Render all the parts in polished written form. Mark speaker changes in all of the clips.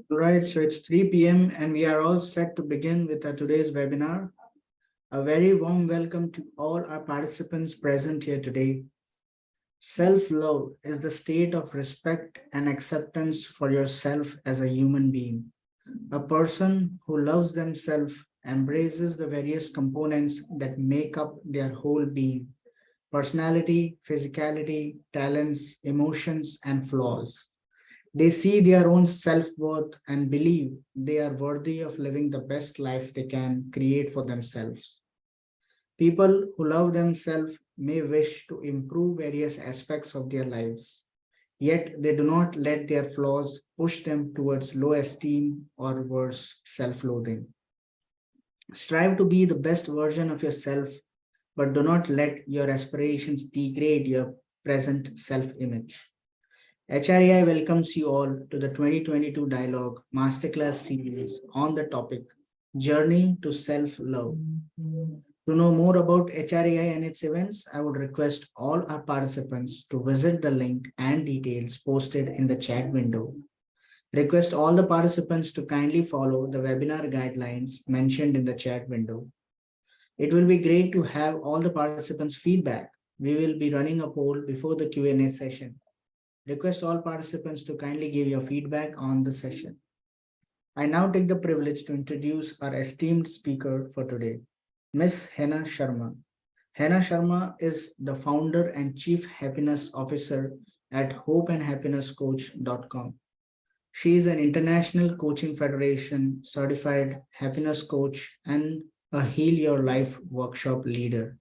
Speaker 1: Right, so it's 3 p.m. and we are all set to begin with our today's webinar. A very warm welcome to all our participants present here today. Self-love is the state of respect and acceptance for yourself as a human being. A person who loves themselves embraces the various components that make up their whole being: personality, physicality, talents, emotions, and flaws. They see their own self worth and believe they are worthy of living the best life they can create for themselves. People who love themselves may wish to improve various aspects of their lives, yet they do not let their flaws push them towards low esteem or worse, self loathing. Strive to be the best version of yourself, but do not let your aspirations degrade your present self image. HRAI welcomes you all to the 2022 Dialogue Masterclass series on the topic Journey to Self Love. To know more about HRAI and its events, I would request all our participants to visit the link and details posted in the chat window. Request all the participants to kindly follow the webinar guidelines mentioned in the chat window. It will be great to have all the participants' feedback. We will be running a poll before the Q&A session. Request all participants to kindly give your feedback on the session. I now take the privilege to introduce our esteemed speaker for today, Ms. Hena Sharma. Hena Sharma is the founder and chief happiness officer at hopeandhappinesscoach.com. She is an international coaching federation certified happiness coach and a Heal Your Life workshop leader.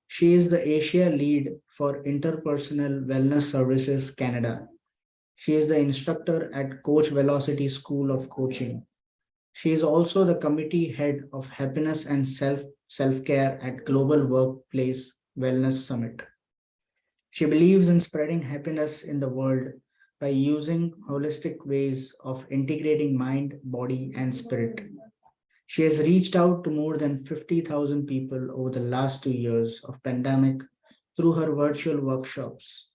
Speaker 1: She is the Asia lead for Interpersonal Wellness Services Canada. She is the instructor at Coach Velocity School of Coaching. She is also the committee head of happiness and self-care at Global Workplace Wellness Summit. She believes in spreading happiness in the world by using holistic ways of integrating mind, body, and spirit. She has reached out to more than 50,000 people over the last 2 years of pandemic through her virtual workshops.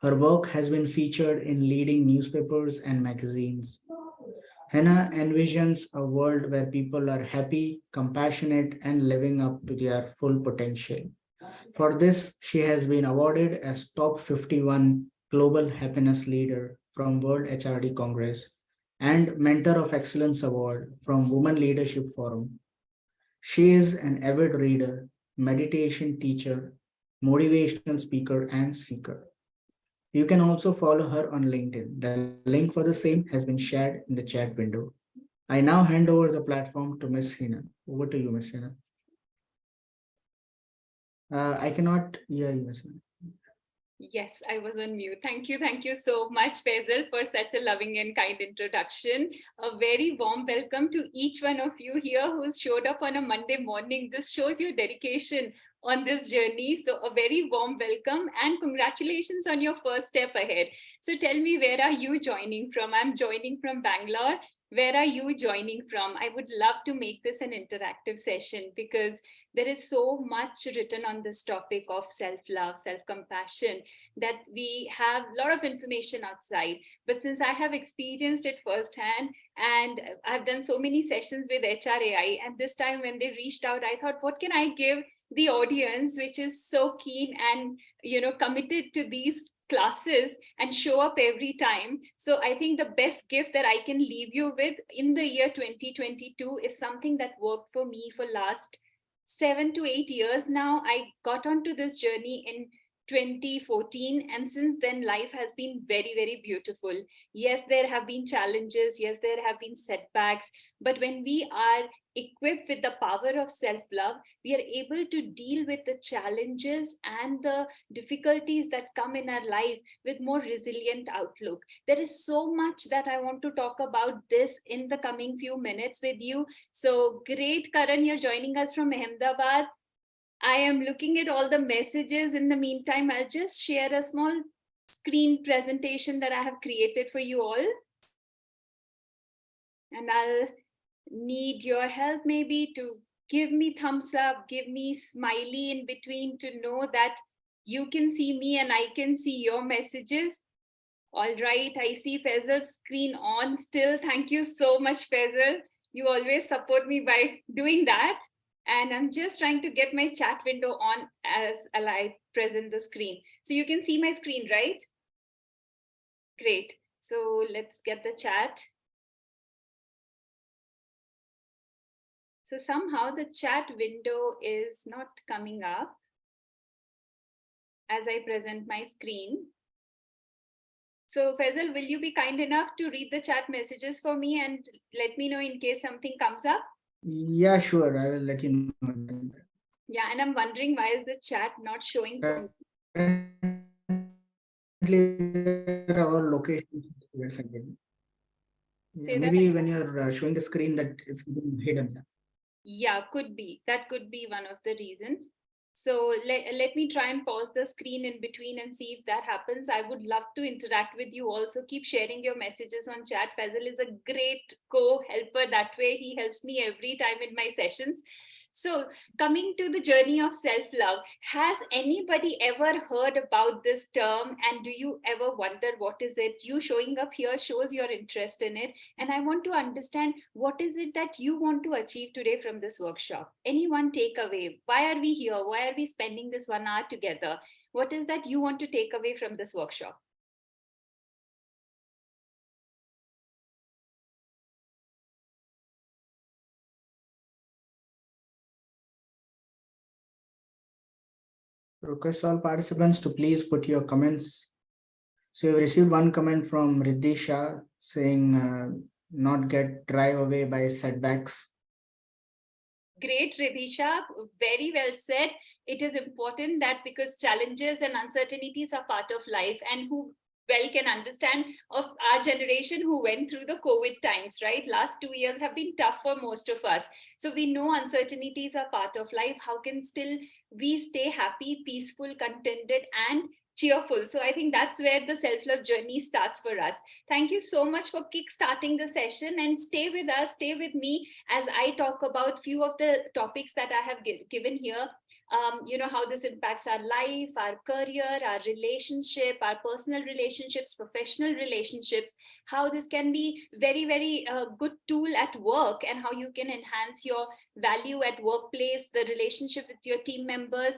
Speaker 1: Her work has been featured in leading newspapers and magazines. Hannah envisions a world where people are happy, compassionate, and living up to their full potential. For this, she has been awarded as Top 51 Global Happiness Leader from World HRD Congress and Mentor of Excellence Award from Women Leadership Forum. She is an avid reader, meditation teacher, motivational speaker, and seeker. You can also follow her on LinkedIn. The link for the same has been shared in the chat window. I now hand over the platform to Ms. Hina. Over to you, Ms. Hina. I cannot hear you, Ms. Hina.
Speaker 2: Yes, I was on mute. Thank you so much, Faisal, for such a loving and kind introduction. A very warm welcome to each one of you here who's showed up on a Monday morning. This shows your dedication on this journey. So a very warm welcome and congratulations on your first step ahead. So tell me, where are you joining from? I'm joining from Bangalore. Where are you joining from? I would love to make this an interactive session because there is so much written on this topic of self-love, self-compassion, that we have a lot of information outside. But since I have experienced it firsthand and I've done so many sessions with HRAI, and this time when they reached out, I thought, what can I give the audience, which is so keen and committed to these classes and show up every time. So I think the best gift that I can leave you with in the year 2022 is something that worked for me for last 7 to 8 years now. I got onto this journey in 2014, and since then life has been very, very beautiful. Yes, there have been challenges, yes, there have been setbacks, but when we are equipped with the power of self-love, we are able to deal with the challenges and the difficulties that come in our life with more resilient outlook. There is so much that I want to talk about this in the coming few minutes with you. So great, Karan, you're joining us from Ahmedabad. I am looking at all the messages. In the meantime, I'll just share a small screen presentation that I have created for you all. And I'll need your help maybe to give me thumbs up, give me smiley in between to know that you can see me and I can see your messages. All right, I see Faisal's screen on still. Thank you so much, Faisal. You always support me by doing that. And I'm just trying to get my chat window on as I present the screen. So you can see my screen, right? Great. So let's get the chat. So somehow the chat window is not coming up as I present my screen. So Faisal, will you be kind enough to read the chat messages for me and let me know in case something comes up?
Speaker 1: Yeah, sure. I will let you know.
Speaker 2: Yeah, and I'm wondering why is the chat not showing for me?
Speaker 1: There are all locations. Yeah,
Speaker 2: Say that
Speaker 1: maybe
Speaker 2: again.
Speaker 1: when you're showing the screen that it's hidden.
Speaker 2: Yeah, could be. That could be one of the reasons. So let me try and pause the screen in between and see if that happens. I would love to interact with you also. Keep sharing your messages on chat. Faisal is a great co-helper. That way he helps me every time in my sessions. So coming to the journey of self-love, has anybody ever heard about this term? And do you ever wonder what is it? You showing up here shows your interest in it. And I want to understand what is it that you want to achieve today from this workshop? Any one takeaway? Why are we here? Why are we spending this 1 hour together? What is that you want to take away from this workshop?
Speaker 1: Request all participants to please put your comments. So we have received one comment from Riddhi Shah saying not get drive away by setbacks.
Speaker 2: Great, Ridhisha. Very well said. It is important that because challenges and uncertainties are part of life, and who well can understand of our generation who went through the COVID times, right? Last 2 years have been tough for most of us. So we know uncertainties are part of life. How can still we stay happy, peaceful, contented, and cheerful? So I think that's where the self-love journey starts for us. Thank you so much for kick-starting the session, and stay with us, stay with me as I talk about few of the topics that I have given here. You know, how this impacts our life, our career, our relationship, our personal relationships, professional relationships, how this can be very, very good tool at work, and how you can enhance your value at workplace, the relationship with your team members.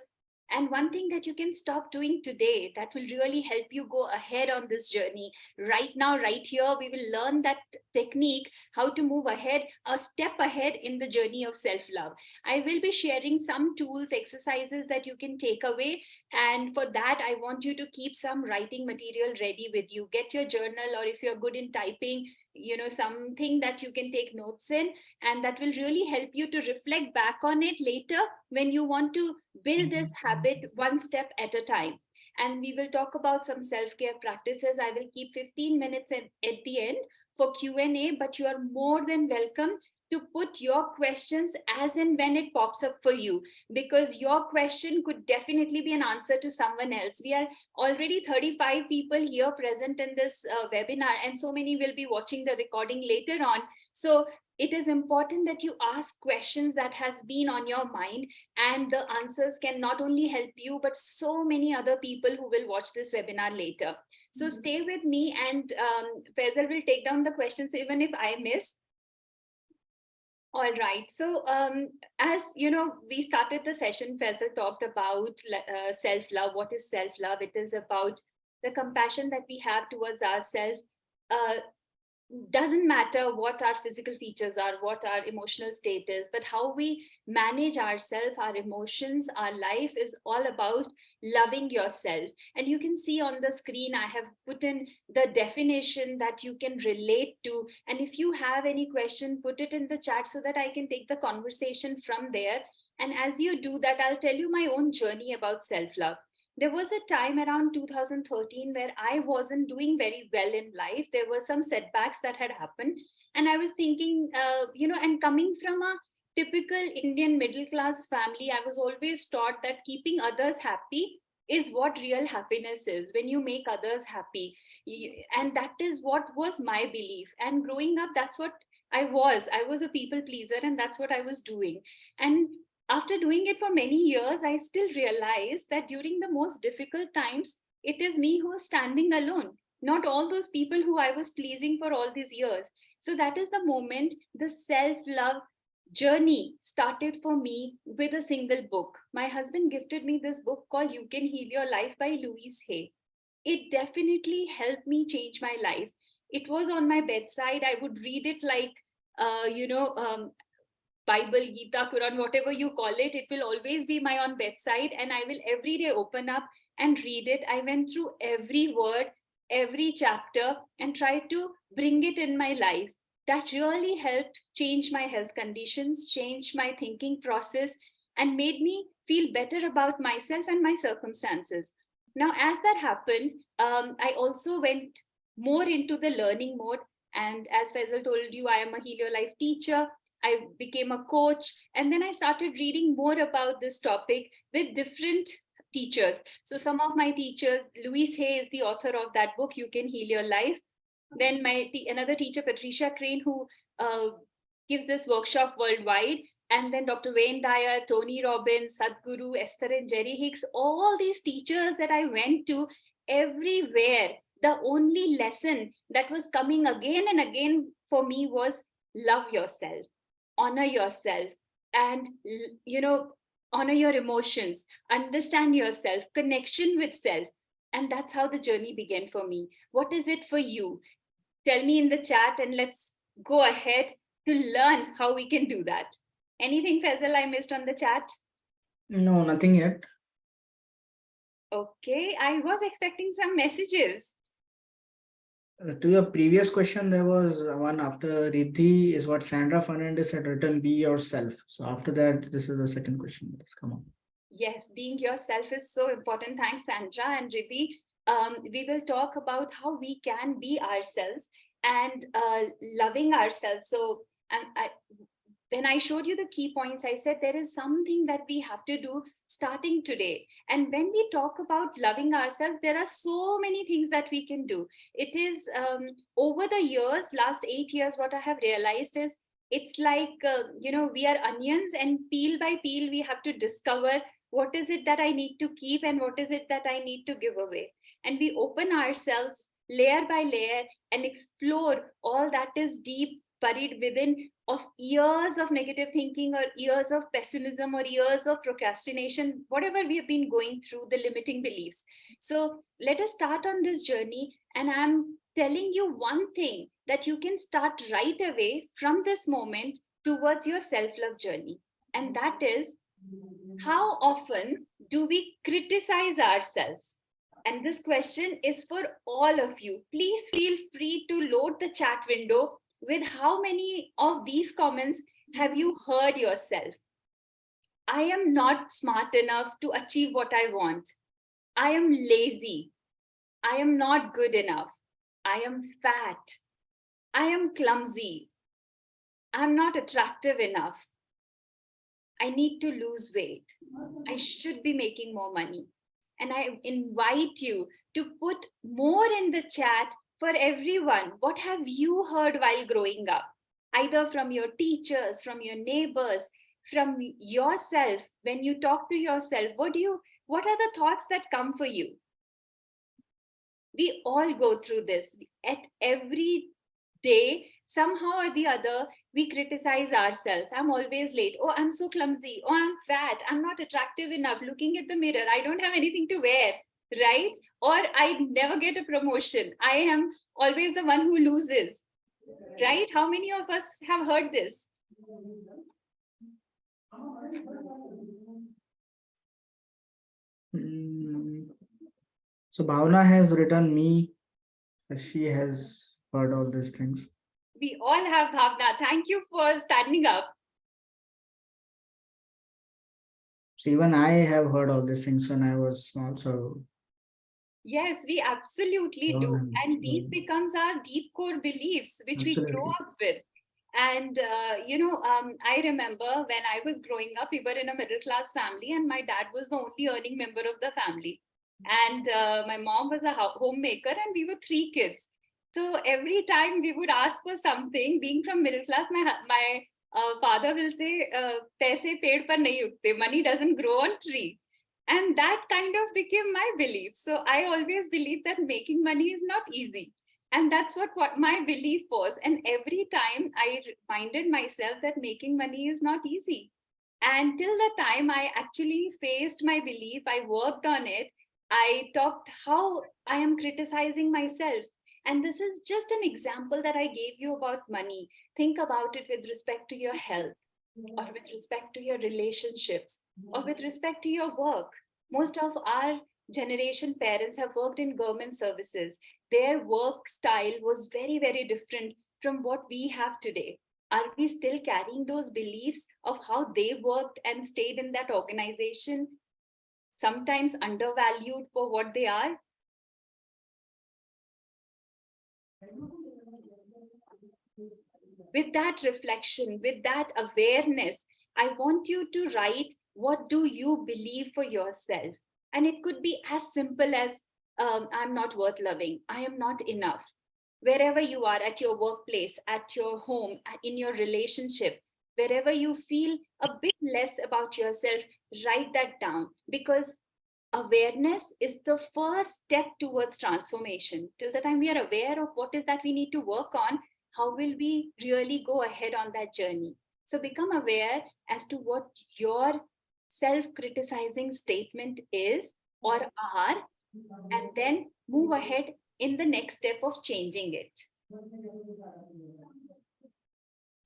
Speaker 2: And one thing that you can stop doing today that will really help you go ahead on this journey right now, right here, we will learn that technique, how to move ahead, a step ahead in the journey of self-love. I will be sharing some tools, exercises that you can take away. And for that, I want you to keep some writing material ready with you. Get your journal, or if you're good in typing, you know, something that you can take notes in, and that will really help you to reflect back on it later when you want to build this habit one step at a time. And we will talk about some self-care practices. I will keep 15 minutes at the end for Q&A, but you are more than welcome to put your questions as and when it pops up for you, because your question could definitely be an answer to someone else. We are already 35 people here present in this webinar, and so many will be watching the recording later on. So it is important that you ask questions that has been on your mind, and the answers can not only help you, but so many other people who will watch this webinar later. So stay with me, and Faisal will take down the questions even if I miss. All right. So, as you know, we started the session. Faisal talked about self-love. What is self-love? It is about the compassion that we have towards ourselves. Uh, doesn't matter what our physical features are, what our emotional state is, but how we manage ourselves, our emotions, our life is all about loving yourself. And you can see on the screen, I have put in the definition that you can relate to. And if you have any question, put it in the chat so that I can take the conversation from there. And as you do that, I'll tell you my own journey about self-love. There was a time around 2013 where I wasn't doing very well in life. There were some setbacks that had happened. And I was thinking, you know, and coming from a typical Indian middle class family, I was always taught that keeping others happy is what real happiness is, when you make others happy. And that is what was my belief. And growing up, that's what I was a people pleaser, and that's what I was doing. And after doing it for many years, I still realized that during the most difficult times, it is me who is standing alone, not all those people who I was pleasing for all these years. So that is the moment the self-love journey started for me with a single book. My husband gifted me this book called You Can Heal Your Life by Louise Hay. It definitely helped me change my life. It was on my bedside. I would read it like, Bible, Gita, Quran, whatever you call it will always be my on bedside. And I will every day open up and read it. I went through every word, every chapter, and tried to bring it in my life. That really helped change my health conditions, change my thinking process, and made me feel better about myself and my circumstances. Now, as that happened, I also went more into the learning mode. And as Faisal told you, I am a Heal Your Life teacher. I became a coach, and then I started reading more about this topic with different teachers. So some of my teachers, Louise Hay is the author of that book, You Can Heal Your Life. Then another teacher, Patricia Crane, who gives this workshop worldwide. And then Dr. Wayne Dyer, Tony Robbins, Sadhguru, Esther and Jerry Hicks, all these teachers that I went to, everywhere, the only lesson that was coming again and again for me was love yourself, honor yourself, and honor your emotions, understand yourself, connection with self. And that's how the journey began for me. What is it for you? Tell me in the chat, and let's go ahead to learn how we can do that. Anything, Faisal, I missed on the chat?
Speaker 1: No, nothing yet.
Speaker 2: Okay, I was expecting some messages.
Speaker 1: To your previous question, there was one after Riddhi is what Sandra Fernandez had written, be yourself. So after that, this is the second question. Let's come on.
Speaker 2: Yes, being yourself is so important. Thanks, Sandra and Riddhi. We will talk about how we can be ourselves and loving ourselves. So when I showed you the key points, I said there is something that we have to do starting today. And when we talk about loving ourselves, there are so many things that we can do. It is over the years, last 8 years, what I have realized is it's like, we are onions, and peel by peel, we have to discover what is it that I need to keep and what is it that I need to give away. And we open ourselves layer by layer and explore all that is deep buried within of years of negative thinking or years of pessimism or years of procrastination, whatever we have been going through, the limiting beliefs. So let us start on this journey. And I'm telling you one thing that you can start right away from this moment towards your self-love journey. And that is, how often do we criticize ourselves? And this question is for all of you. Please feel free to load the chat window with how many of these comments have you heard yourself. I am not smart enough to achieve what I want. I am lazy. I am not good enough. I am fat. I am clumsy. I'm not attractive enough. I need to lose weight. I should be making more money. And I invite you to put more in the chat for everyone. What have you heard while growing up? Either from your teachers, from your neighbors, from yourself. When you talk to yourself, what are the thoughts that come for you? We all go through this. At every day, somehow or the other, we criticize ourselves. I'm always late. Oh, I'm so clumsy. Oh, I'm fat. I'm not attractive enough. Looking at the mirror, I don't have anything to wear, right? Or I never get a promotion. I am always the one who loses, right? How many of us have heard this?
Speaker 1: So Bhavna has written me. She has heard all these things.
Speaker 2: We all have, Bhavna. Thank you for standing up.
Speaker 1: So even I have heard all these things when I was small. So
Speaker 2: yes, we absolutely do. And these becomes our deep core beliefs, which we grow up with. And, I remember when I was growing up, we were in a middle class family and my dad was the only earning member of the family. And my mom was a homemaker and we were 3 kids. So every time we would ask for something, being from middle class, my father will say, "Paise ped par nahi ugte, money doesn't grow on tree." And that kind of became my belief. So I always believed that making money is not easy. And that's what my belief was. And every time I reminded myself that making money is not easy. And till the time I actually faced my belief, I worked on it, I talked how I am criticizing myself. And this is just an example that I gave you about money. Think about it with respect to your health, or with respect to your relationships, or with respect to your work. Most of our generation parents have worked in government services. Their work style was very, very different from what we have today. Are we still carrying those beliefs of how they worked and stayed in that organization, sometimes undervalued for what they are? With that reflection, with that awareness, I want you to write, what do you believe for yourself? And it could be as simple as, I'm not worth loving, I am not enough. Wherever you are, at your workplace, at your home, in your relationship, wherever you feel a bit less about yourself, write that down, because awareness is the first step towards transformation. Till the time we are aware of what is that we need to work on, how will we really go ahead on that journey? So become aware as to what your self-criticizing statement is or are, and then move ahead in the next step of changing it.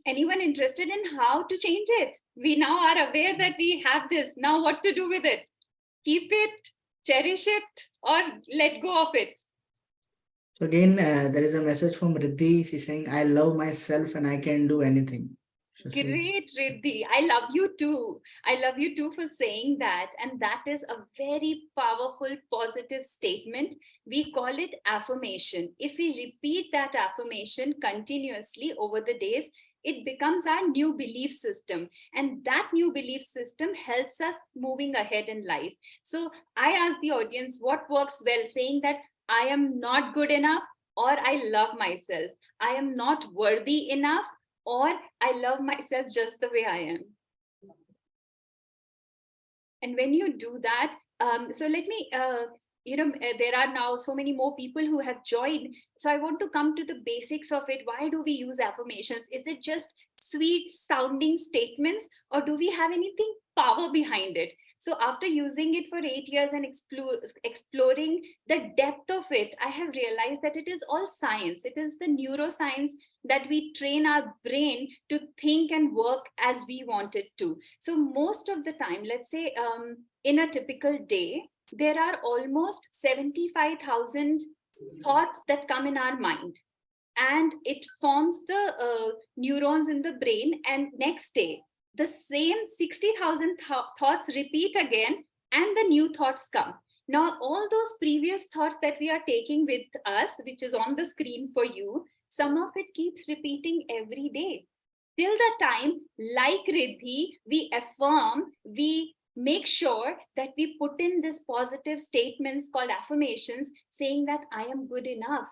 Speaker 2: Anyone interested in how to change it? We now are aware that we have this. Now what to do with it? Keep it, cherish it, or let go of it?
Speaker 1: So again, there is a message from Riddhi. She's saying, I love myself and I can do anything.
Speaker 2: Great, Riddhi. I love you too. I love you too for saying that. And that is a very powerful, positive statement. We call it affirmation. If we repeat that affirmation continuously over the days, it becomes our new belief system. And that new belief system helps us moving ahead in life. So I ask the audience, what works well? Saying that I am not good enough, or I love myself. I am not worthy enough, or I love myself just the way I am. And when you do that, so let me, there are now so many more people who have joined. So I want to come to the basics of it. Why do we use affirmations? Is it just sweet sounding statements, or do we have anything power behind it? So after using it for 8 years and exploring the depth of it, I have realized that it is all science. It is the neuroscience that we train our brain to think and work as we want it to. So most of the time, let's say in a typical day, there are almost 75,000 thoughts that come in our mind. And it forms the neurons in the brain. And next day, the same 60,000 thoughts repeat again, and the new thoughts come. Now, all those previous thoughts that we are taking with us, which is on the screen for you, some of it keeps repeating every day. Till the time, like Riddhi, we affirm, we make sure that we put in this positive statements called affirmations, saying that I am good enough,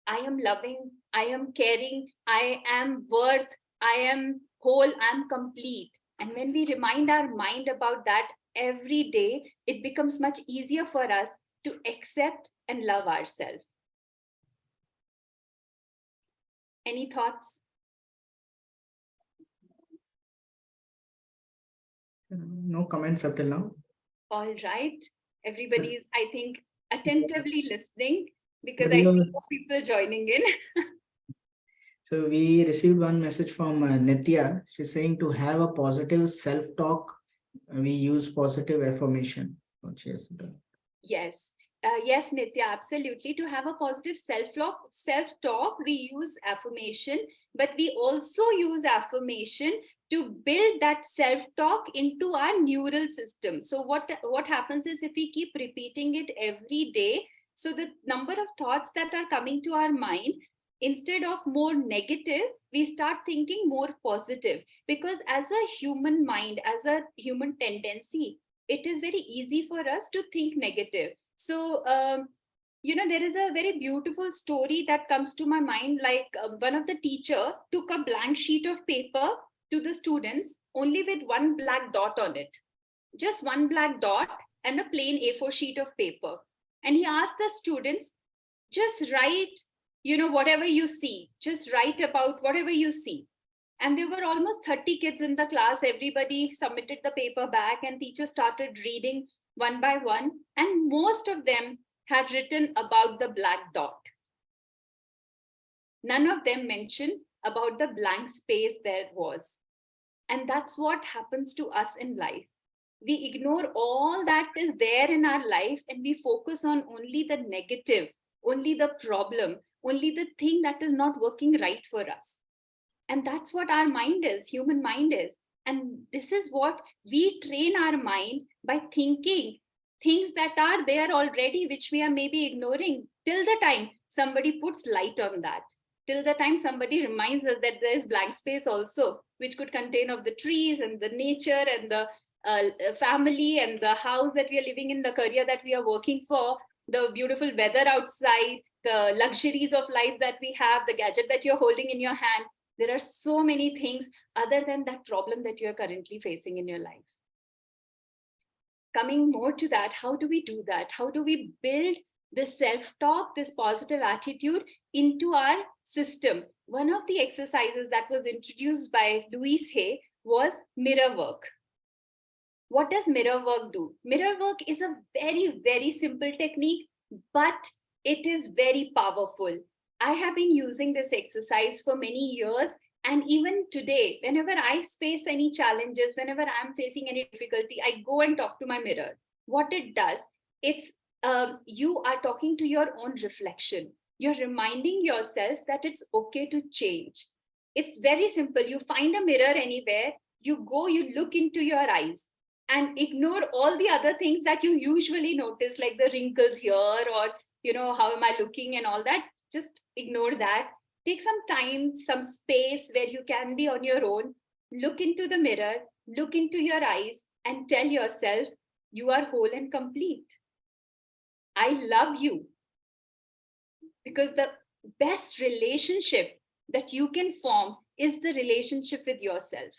Speaker 2: I am loving, I am caring, I am worth, I am whole, I'm complete. And when we remind our mind about that every day, it becomes much easier for us to accept and love ourselves. Any thoughts?
Speaker 1: No comments up till now.
Speaker 2: All right. Everybody is, I think, attentively listening, because
Speaker 1: But
Speaker 2: I see
Speaker 1: you-
Speaker 2: more people joining in.
Speaker 1: So we received one message from Nitya. She's saying to have a positive self-talk, we use positive affirmation. What she has done.
Speaker 2: Yes. Yes, Nitya, absolutely. To have a positive self-talk, we use affirmation, but we also use affirmation to build that self-talk into our neural system. So what happens is, if we keep repeating it every day, so the number of thoughts that are coming to our mind, instead of more negative, we start thinking more positive. Because as a human mind, as a human tendency, it is very easy for us to think negative. So there is a very beautiful story that comes to my mind. Like one of the teacher took a blank sheet of paper to the students only with one black dot on it, just one black dot and a plain A4 sheet of paper. And he asked the students, just write, whatever you see, just write about whatever you see. And there were almost 30 kids in the class. Everybody submitted the paper back and teacher started reading one by one. And most of them had written about the black dot. None of them mentioned about the blank space there was. And that's what happens to us in life. We ignore all that is there in our life and we focus on only the negative, only the problem, only the thing that is not working right for us. And that's what our mind is, human mind is. And this is what we train our mind by thinking things that are there already, which we are maybe ignoring till the time somebody puts light on that, till the time somebody reminds us that there is blank space also, which could contain of the trees and the nature and the family and the house that we are living in, the career that we are working for, the beautiful weather outside, the luxuries of life that we have, the gadget that you're holding in your hand. There are so many things other than that problem that you're currently facing in your life. Coming more to that, how do we do that? How do we build this self-talk, this positive attitude into our system? One of the exercises that was introduced by Louise Hay was mirror work. What does mirror work do? Mirror work is a very, very simple technique, but it is very powerful. I have been using this exercise for many years. And even today, whenever I face any challenges, whenever I'm facing any difficulty, I go and talk to my mirror. What it does, it's you are talking to your own reflection. You're reminding yourself that it's okay to change. It's very simple. You find a mirror anywhere, you go, you look into your eyes and ignore all the other things that you usually notice, like the wrinkles here or, how am I looking and all that. Just ignore that. Take some time, some space where you can be on your own. Look into the mirror, look into your eyes and tell yourself, you are whole and complete. I love you. Because the best relationship that you can form is the relationship with yourself.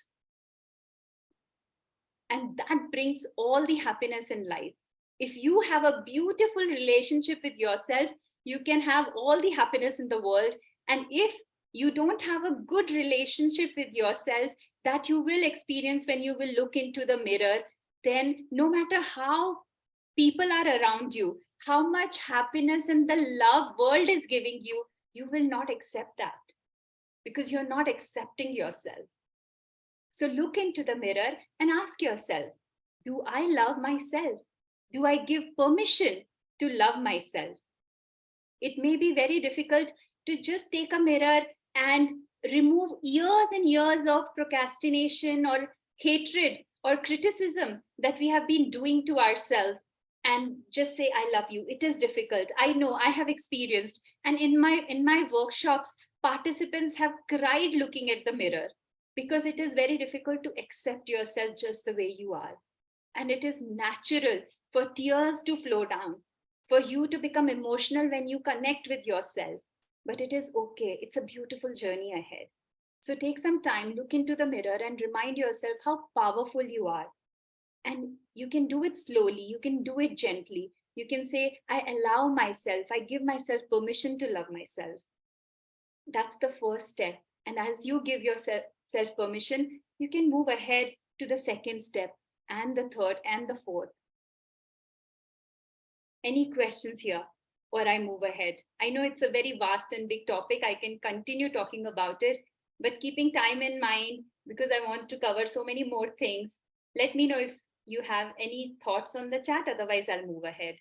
Speaker 2: And that brings all the happiness in life. If you have a beautiful relationship with yourself, you can have all the happiness in the world. And if you don't have a good relationship with yourself that you will experience when you will look into the mirror, then no matter how people are around you, how much happiness and the love world is giving you, you will not accept that because you're not accepting yourself. So look into the mirror and ask yourself, do I love myself? Do I give permission to love myself? It may be very difficult to just take a mirror and remove years and years of procrastination or hatred or criticism that we have been doing to ourselves and just say, I love you. It is difficult. I know, I have experienced. And in my workshops, participants have cried looking at the mirror because it is very difficult to accept yourself just the way you are. And it is natural for tears to flow down, for you to become emotional when you connect with yourself. But it is okay. It's a beautiful journey ahead. So take some time, look into the mirror and remind yourself how powerful you are. And you can do it slowly. You can do it gently. You can say, I allow myself, I give myself permission to love myself. That's the first step. And as you give yourself permission, you can move ahead to the second step and the third and the fourth. Any questions here? Or I move ahead? I know it's a very vast and big topic. I can continue talking about it, but keeping time in mind, because I want to cover so many more things, let me know if you have any thoughts on the chat. Otherwise, I'll move ahead.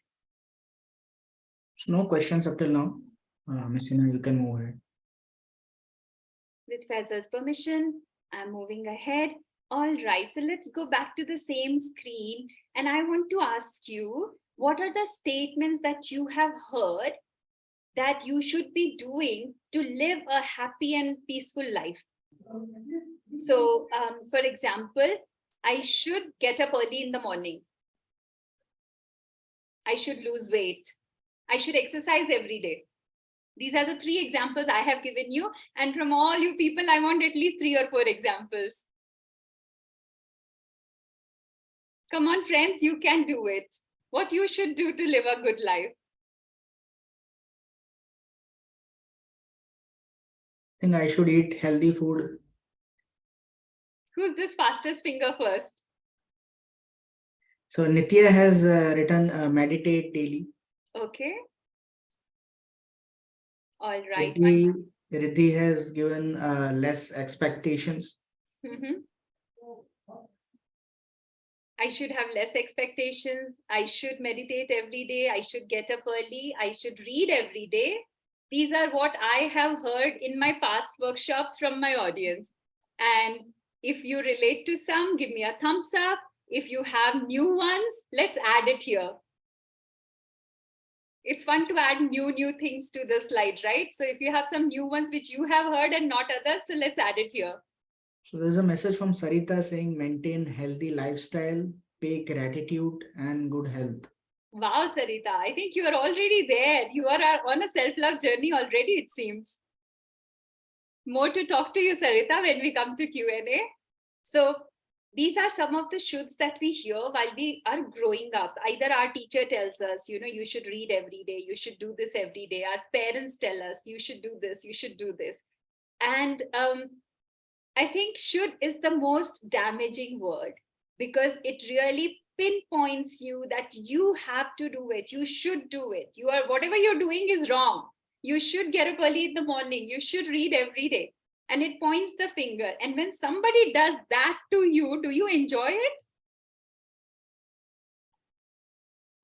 Speaker 1: So no questions up till now. Ms. Hina, you can move ahead.
Speaker 2: With Faisal's permission, I'm moving ahead. All right, so let's go back to the same screen. And I want to ask you, what are the statements that you have heard that you should be doing to live a happy and peaceful life? So, for example, I should get up early in the morning. I should lose weight. I should exercise every day. These are the 3 examples I have given you. And from all you people, I want at least 3 or 4 examples. Come on, friends, you can do it. What you should do to live a good life.
Speaker 1: I think I should eat healthy food.
Speaker 2: Who's this fastest finger first?
Speaker 1: So Nitya has written meditate daily.
Speaker 2: Okay. All right.
Speaker 1: Riddhi has given less expectations.
Speaker 2: I should have less expectations. I should meditate every day. I should get up early. I should read every day. These are what I have heard in my past workshops from my audience. And if you relate to some, give me a thumbs up. If you have new ones, let's add it here. It's fun to add new things to the slide, right? So if you have some new ones which you have heard and not others, so let's add it here.
Speaker 1: So there's a message from Sarita saying maintain healthy lifestyle, pay gratitude and good health.
Speaker 2: Wow, Sarita, I think you are already there. You are on a self-love journey already, it seems. More to talk to you, Sarita, when we come to Q&A. So these are some of the shoulds that we hear while we are growing up. Either our teacher tells us, you should read every day, you should do this every day. Our parents tell us, you should do this, you should do this. And I think should is the most damaging word because it really pinpoints you that you have to do it. You should do it. Whatever you're doing is wrong. You should get up early in the morning. You should read every day. And it points the finger. And when somebody does that to you, do you enjoy it?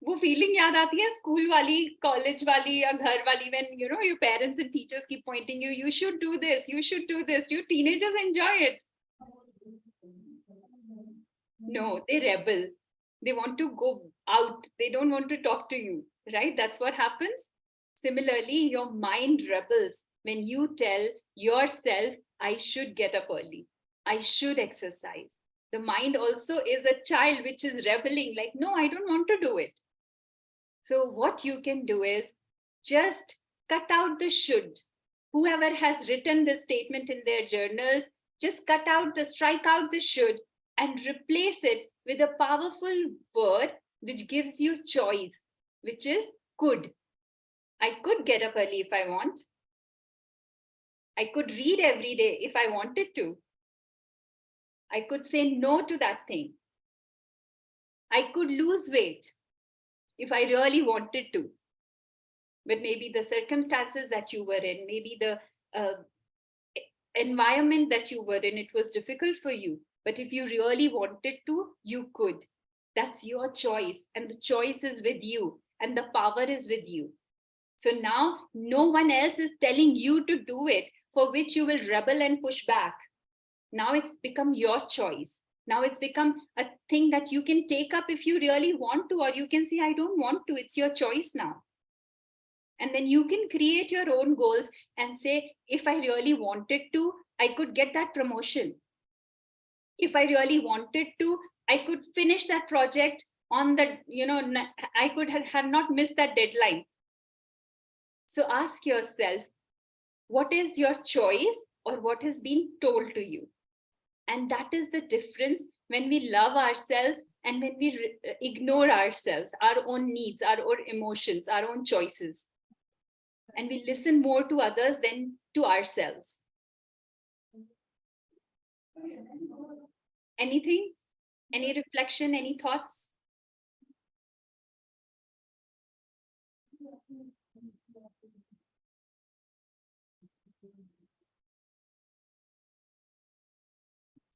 Speaker 2: वो feeling याद आती है school वाली, college वाली या घर वाली when your parents and teachers keep pointing you should do this, you should do this. Do teenagers enjoy it? No, they rebel. They want to go out. They don't want to talk to you, right? That's what happens. Similarly, your mind rebels when you tell yourself, I should get up early. I should exercise. The mind also is a child which is rebelling like, no, I don't want to do it. So what you can do is just cut out the should. Whoever has written this statement in their journals, just strike out the should and replace it with a powerful word which gives you choice, which is could. I could get up early if I want. I could read every day if I wanted to. I could say no to that thing. I could lose weight if I really wanted to. But maybe the circumstances that you were in, maybe the environment that you were in, it was difficult for you. But if you really wanted to, you could. That's your choice. And the choice is with you. And the power is with you. So now no one else is telling you to do it, for which you will rebel and push back. Now it's become your choice. Now it's become a thing that you can take up if you really want to, or you can say, I don't want to. It's your choice now. And then you can create your own goals and say, if I really wanted to, I could get that promotion. If I really wanted to, I could finish that project on the, I could have not missed that deadline. So ask yourself, what is your choice or what has been told to you? And that is the difference when we love ourselves and when we ignore ourselves, our own needs, our own emotions, our own choices. And we listen more to others than to ourselves. Anything? Any reflection? Any thoughts?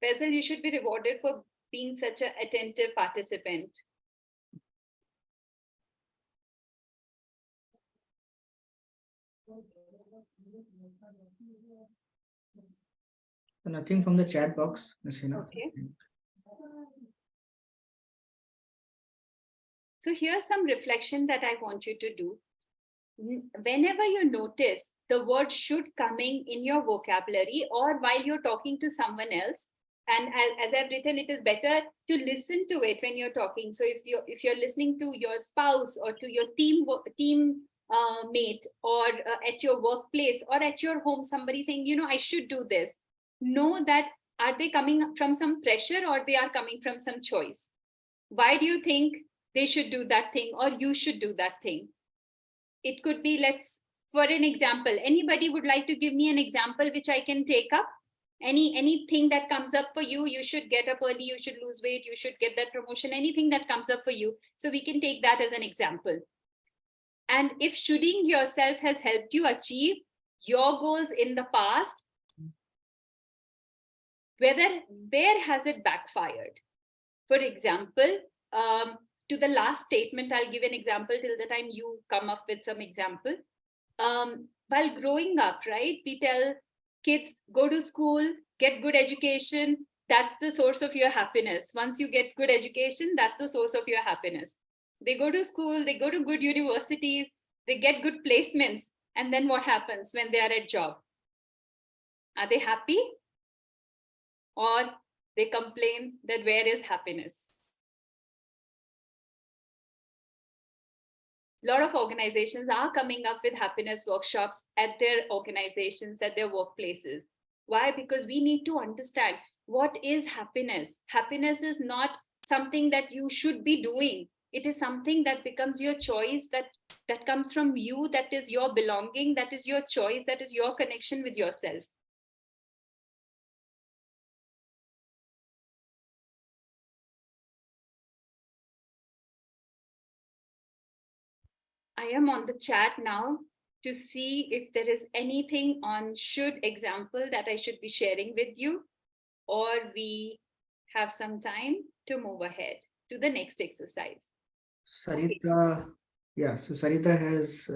Speaker 2: Faisal, you should be rewarded for being such an attentive participant.
Speaker 1: Nothing from the chat box, Nasina.
Speaker 2: Okay. So here's some reflection that I want you to do. Whenever you notice the word should coming in your vocabulary or while you're talking to someone else, and as I've written, it is better to listen to it when you're talking. So if you're listening to your spouse or to your team mate, or at your workplace, or at your home, somebody saying, I should do this, know that are they coming from some pressure or they are coming from some choice? Why do you think they should do that thing or you should do that thing? It could be, for an example, anybody would like to give me an example which I can take up? Anything that comes up for you, you should get up early, you should lose weight, you should get that promotion, anything that comes up for you. So we can take that as an example. And if shoulding yourself has helped you achieve your goals in the past, where has it backfired? For example, to the last statement, I'll give an example till the time you come up with some example. While growing up, right, we tell kids, go to school, get good education. That's the source of your happiness. Once you get good education, that's the source of your happiness. They go to school, they go to good universities, they get good placements. And then what happens when they are at job? Are they happy? Or they complain that where is happiness? A lot of organizations are coming up with happiness workshops at their organizations, at their workplaces. Why? Because we need to understand what is happiness. Happiness is not something that you should be doing. It is something that becomes your choice, that comes from you, that is your belonging, that is your choice, that is your connection with yourself. I am on the chat now to see if there is anything on should example that I should be sharing with you, or we have some time to move ahead to the next exercise.
Speaker 1: Sarita, yeah, so Sarita has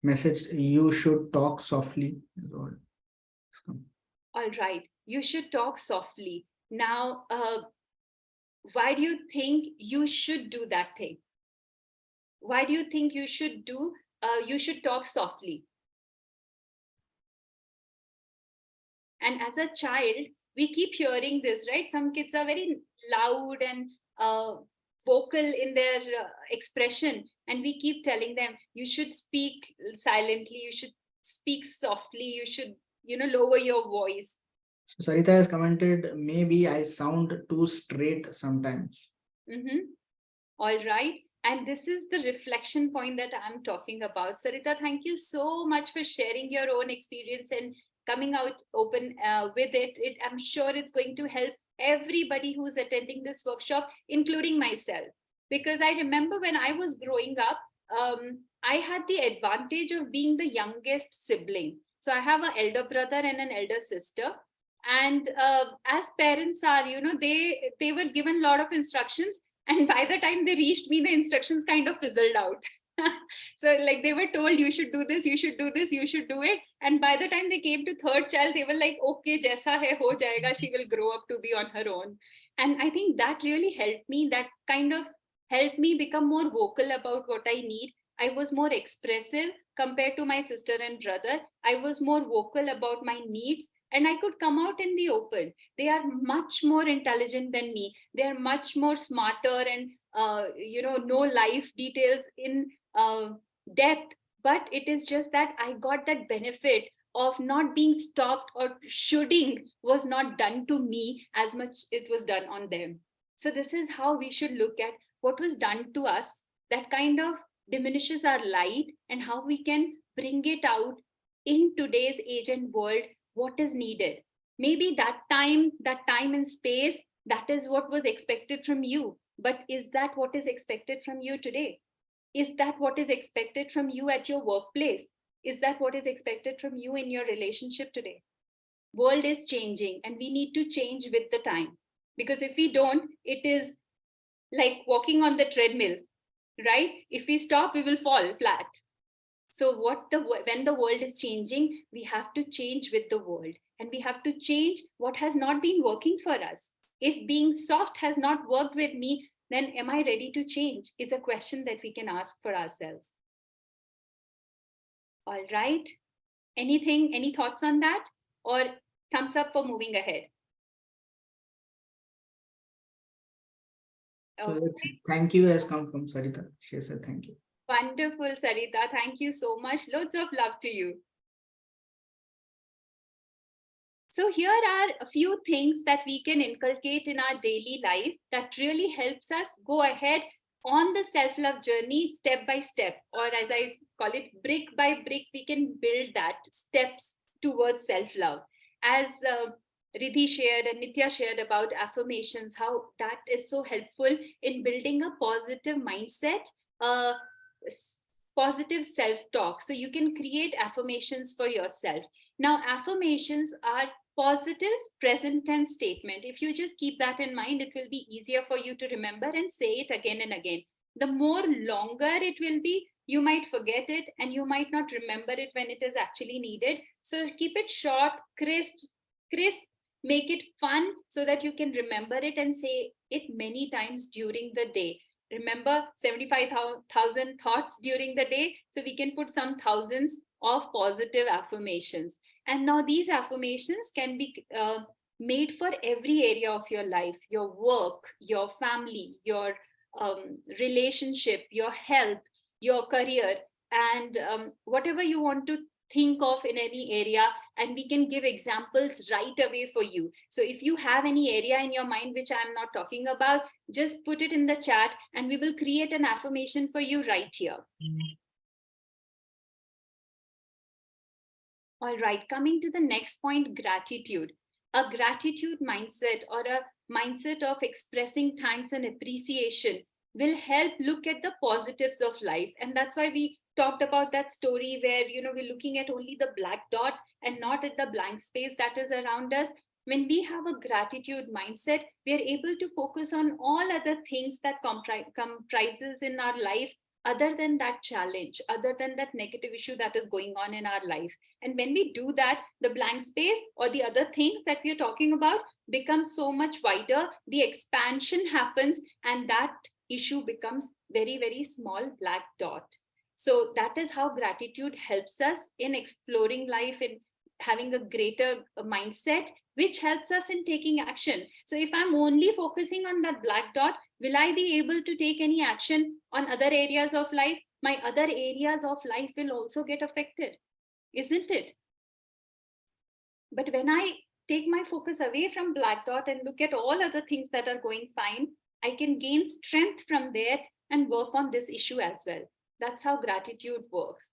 Speaker 1: messaged, you should talk softly.
Speaker 2: All right, you should talk softly. Now, why do you think you should do that thing? Why do you think you should talk softly? And as a child, we keep hearing this, right? Some kids are very loud and vocal in their expression. And we keep telling them, you should speak silently, you should speak softly, you should, lower your voice.
Speaker 1: So Sarita has commented, maybe I sound too straight sometimes.
Speaker 2: All right. And this is the reflection point that I'm talking about. Sarita, thank you so much for sharing your own experience and coming out open with it. I'm sure it's going to help everybody who's attending this workshop, including myself. Because I remember when I was growing up, I had the advantage of being the youngest sibling. So I have an elder brother and an elder sister. And as parents are, they were given a lot of instructions. And by the time they reached me, the instructions kind of fizzled out. So like they were told, you should do this, you should do this, you should do it. And by the time they came to third child, they were like, okay, jaisa hai ho jayega, she will grow up to be on her own. And I think that really helped me. That kind of helped me become more vocal about what I need. I was more expressive compared to my sister and brother. I was more vocal about my needs, and I could come out in the open. They are much more intelligent than me. They are much more smarter and know life details in depth. But it is just that I got that benefit of not being stopped, or shoulding was not done to me as much it was done on them. So this is how we should look at what was done to us, that kind of diminishes our light, and how we can bring it out in today's age and world. What is needed? Maybe that time and space, that is what was expected from you. But is that what is expected from you today? Is that what is expected from you at your workplace? Is that what is expected from you in your relationship today? World is changing, and we need to change with the time. Because if we don't, it is like walking on the treadmill, right? If we stop, we will fall flat. So when the world is changing, we have to change with the world, and we have to change what has not been working for us. If being soft has not worked with me, then am I ready to change? Is a question that we can ask for ourselves. All right. Any thoughts on that? Or thumbs up for moving ahead?
Speaker 1: So thank you has come from Sarita. She said thank you.
Speaker 2: Wonderful, Sarita. Thank you so much. Loads of love to you. So here are a few things that we can inculcate in our daily life that really helps us go ahead on the self-love journey step by step, or as I call it, brick by brick, we can build that steps towards self-love. As Riddhi shared and Nitya shared about affirmations, how that is so helpful in building a positive mindset, a positive self-talk. So you can create affirmations for yourself. Now, affirmations are positive present tense statement. If you just keep that in mind, it will be easier for you to remember and say it again and again. The more longer it will be, you might forget it and you might not remember it when it is actually needed. So keep it short, crisp, make it fun so that you can remember it and say it many times during the day. Remember 75,000 thoughts during the day. So we can put some thousands of positive affirmations. And now these affirmations can be made for every area of your life, your work, your family, your relationship, your health, your career, and whatever you want to think of in any area. And we can give examples right away for you. So if you have any area in your mind which I'm not talking about, just put it in the chat and we will create an affirmation for you right here. All right, coming to the next point, gratitude. A gratitude mindset or a mindset of expressing thanks and appreciation will help look at the positives of life. And that's why we talked about that story where, we're looking at only the black dot and not at the blank space that is around us. When we have a gratitude mindset, we are able to focus on all other things that comprises in our life other than that challenge, other than that negative issue that is going on in our life. And when we do that, the blank space or the other things that we are talking about becomes so much wider, the expansion happens, and that issue becomes very, very small black dot. So that is how gratitude helps us in exploring life and having a greater mindset, which helps us in taking action. So if I'm only focusing on that black dot, will I be able to take any action on other areas of life? My other areas of life will also get affected, isn't it? But when I take my focus away from black dot and look at all other things that are going fine, I can gain strength from there and work on this issue as well. That's how gratitude works.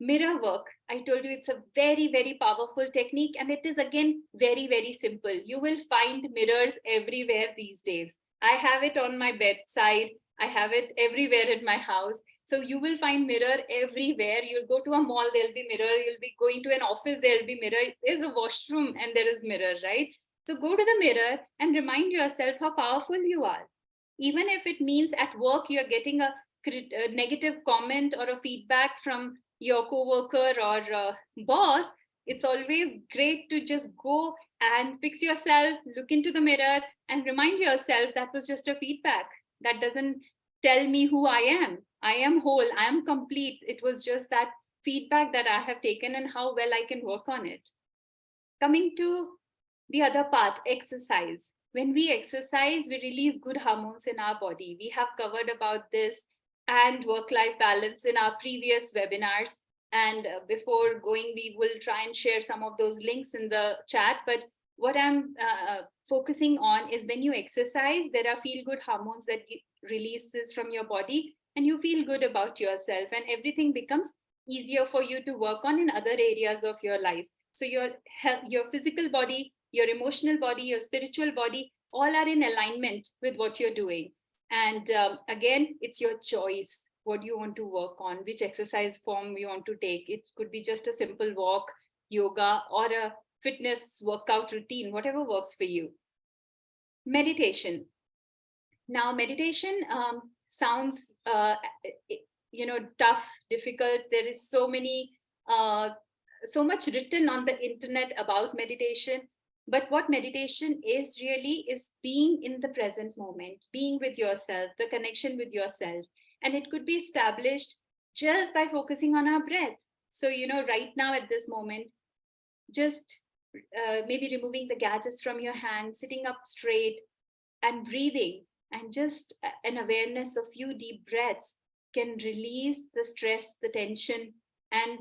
Speaker 2: Mirror work, I told you it's a very, very powerful technique, and it is again very, very simple. You will find mirrors everywhere these days. I have it on my bedside. I have it everywhere in my house. So you will find mirror everywhere. You'll go to a mall, there'll be mirror. You'll be going to an office, there'll be mirror. There's a washroom and there is mirror, right? So go to the mirror and remind yourself how powerful you are. Even if it means at work, you're getting a negative comment or a feedback from your coworker or boss, it's always great to just go and fix yourself, look into the mirror and remind yourself that was just a feedback. That doesn't tell me who I am. I am whole, I am complete. It was just that feedback that I have taken and how well I can work on it. Coming to the other part, exercise. When we exercise, we release good hormones in our body. We have covered about this and work-life balance in our previous webinars. And before going, we will try and share some of those links in the chat. But what I'm focusing on is when you exercise, there are feel-good hormones that releases from your body and you feel good about yourself and everything becomes easier for you to work on in other areas of your life. So your health, your physical body, your emotional body, your spiritual body, all are in alignment with what you're doing. And again, it's your choice. What do you want to work on? Which exercise form you want to take? It could be just a simple walk, yoga, or a fitness workout routine, whatever works for you. Meditation. Now, meditation sounds, tough, difficult. There is so much written on the internet about meditation. But what meditation is really is being in the present moment, being with yourself, the connection with yourself. And it could be established just by focusing on our breath. So, right now at this moment, just maybe removing the gadgets from your hand, sitting up straight and breathing, and just an awareness of few deep breaths can release the stress, the tension, and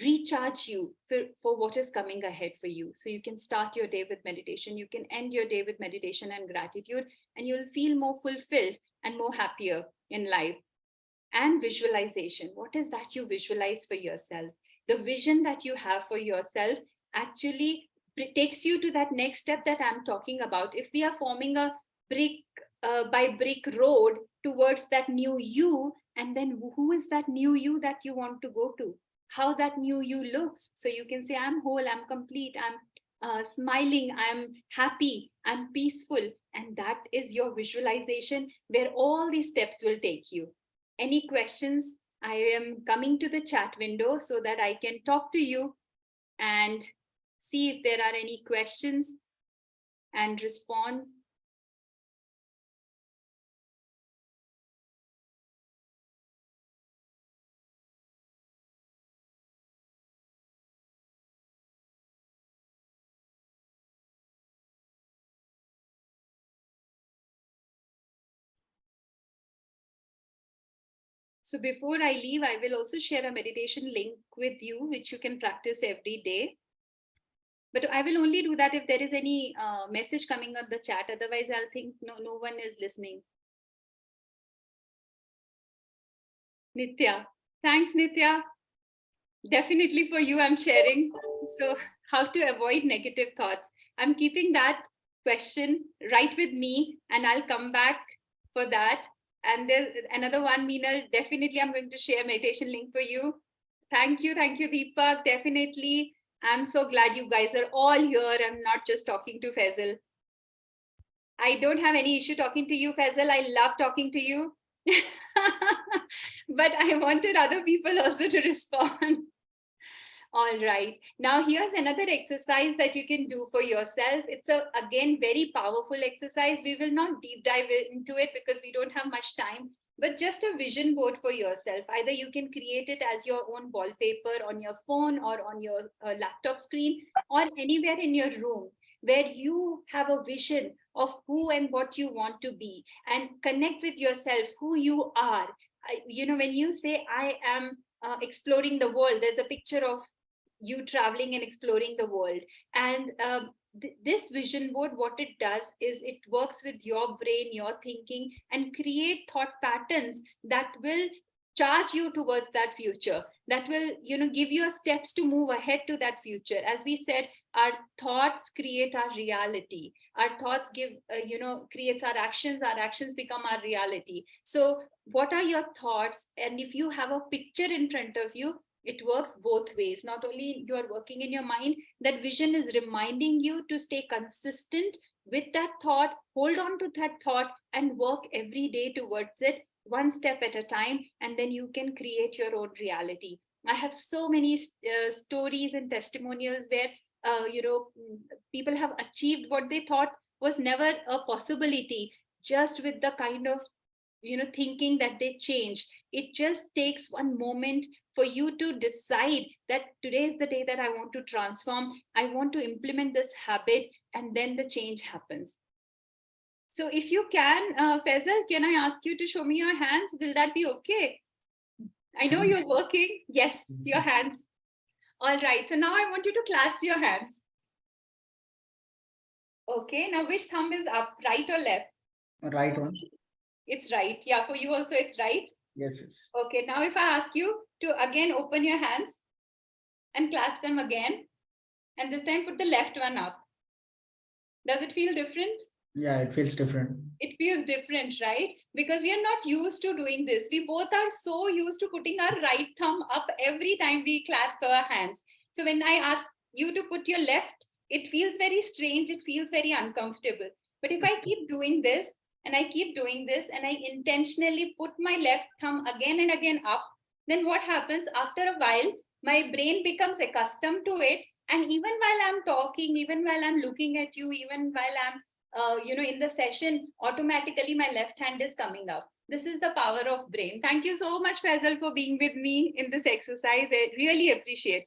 Speaker 2: recharge you for what is coming ahead for you. So you can start your day with meditation, you can end your day with meditation and gratitude, and you'll feel more fulfilled and more happier in life. And visualization, what is that you visualize for yourself? The vision that you have for yourself actually takes you to that next step that I'm talking about. If we are forming a brick by brick road towards that new you, and then who is that new you that you want to go to? How that new you looks. So you can say, I'm whole, I'm complete, I'm smiling, I'm happy, I'm peaceful. And that is your visualization where all these steps will take you. Any questions? I am coming to the chat window so that I can talk to you and see if there are any questions and respond. So before I leave, I will also share a meditation link with you, which you can practice every day. But I will only do that if there is any message coming on the chat. Otherwise, I'll think no one is listening. Nitya. Thanks, Nitya. Definitely for you, I'm sharing. So how to avoid negative thoughts. I'm keeping that question right with me, and I'll come back for that. And there's another one, Meenal. Definitely, I'm going to share meditation link for you. Thank you, Deepak. Definitely. I'm so glad you guys are all here. I'm not just talking to Faisal. I don't have any issue talking to you, Faisal. I love talking to you. But I wanted other people also to respond. All right. Now here's another exercise that you can do for yourself. It's again very powerful exercise. We will not deep dive into it because we don't have much time, but just a vision board for yourself. Either you can create it as your own wallpaper on your phone or on your laptop screen or anywhere in your room where you have a vision of who and what you want to be and connect with yourself, who you are. When you say, I am exploring the world, there's a picture of you traveling and exploring the world. And this vision board, what it does is it works with your brain, your thinking, and create thought patterns that will charge you towards that future, that will give you steps to move ahead to that future. As we said, our thoughts create our reality, our thoughts give creates our actions become our reality. So what are your thoughts? And if you have a picture in front of you, it works both ways. Not only you are working in your mind, that vision is reminding you to stay consistent with that thought, hold on to that thought, and work every day towards it, one step at a time, and then you can create your own reality. I have so many stories and testimonials where people have achieved what they thought was never a possibility, just with the kind of thinking that they changed. It just takes one moment for you to decide that today is the day that I want to transform, I want to implement this habit, and then the change happens. So if you can, Faisal, can I ask you to show me your hands? Will that be okay? I know you're working. Yes, your hands. All right. So now I want you to clasp your hands. Okay. Now which thumb is up, right or left?
Speaker 1: Right one.
Speaker 2: It's right. Yeah, for you also it's right.
Speaker 1: Yes, yes.
Speaker 2: Okay, now if I ask you to again open your hands and clasp them again, and this time put the left one up. Does it feel different?
Speaker 1: Yeah, it feels different.
Speaker 2: It feels different, right? Because we are not used to doing this. We both are so used to putting our right thumb up every time we clasp our hands. So when I ask you to put your left, it feels very strange. It feels very uncomfortable. But if I keep doing this, and I keep doing this, and I intentionally put my left thumb again and again up, then what happens? After a while, my brain becomes accustomed to it. And even while I'm talking, even while I'm looking at you, even while I'm in the session, automatically my left hand is coming up. This is the power of brain. Thank you so much, Faisal, for being with me in this exercise. I really appreciate.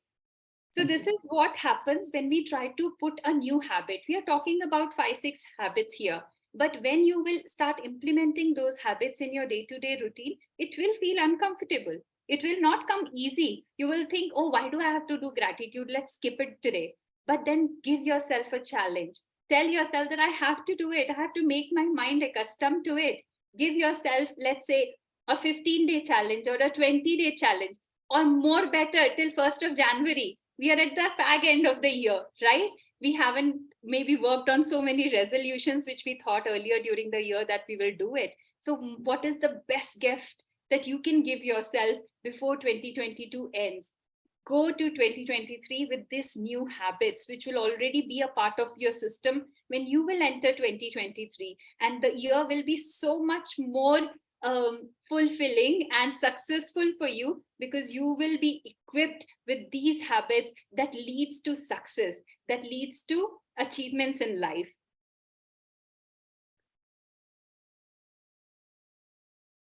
Speaker 2: So this is what happens when we try to put a new habit. We are talking about 5-6 habits here. But when you will start implementing those habits in your day-to-day routine, it will feel uncomfortable. It will not come easy. You will think, oh, why do I have to do gratitude? Let's skip it today. But then give yourself a challenge. Tell yourself that I have to do it. I have to make my mind accustomed to it. Give yourself, let's say, a 15-day challenge or a 20-day challenge, or more better, till 1st of January. We are at the fag end of the year, right? We haven't maybe worked on so many resolutions which we thought earlier during the year that we will do it. So what is the best gift that you can give yourself before 2022 ends? Go to 2023 with these new habits, which will already be a part of your system when you will enter 2023. And the year will be so much more fulfilling and successful for you, because you will be equipped with these habits that leads to success, that leads to achievements in life.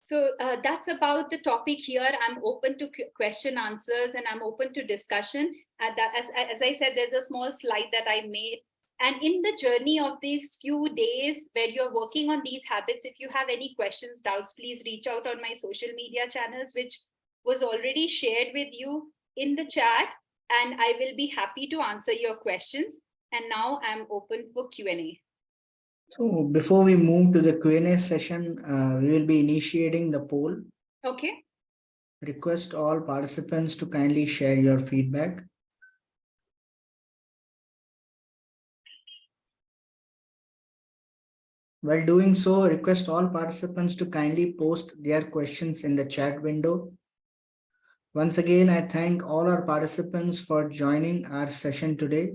Speaker 2: So that's about the topic here. I'm open to question answers, and I'm open to discussion. As I said, there's a small slide that I made. And in the journey of these few days where you're working on these habits, if you have any questions, doubts, please reach out on my social media channels, which was already shared with you in the chat. And I will be happy to answer your questions. And now I'm open for Q&A.
Speaker 1: So before we move to the Q&A session, we will be initiating the poll.
Speaker 2: Okay.
Speaker 1: Request all participants to kindly share your feedback. While doing so, request all participants to kindly post their questions in the chat window. Once again, I thank all our participants for joining our session today.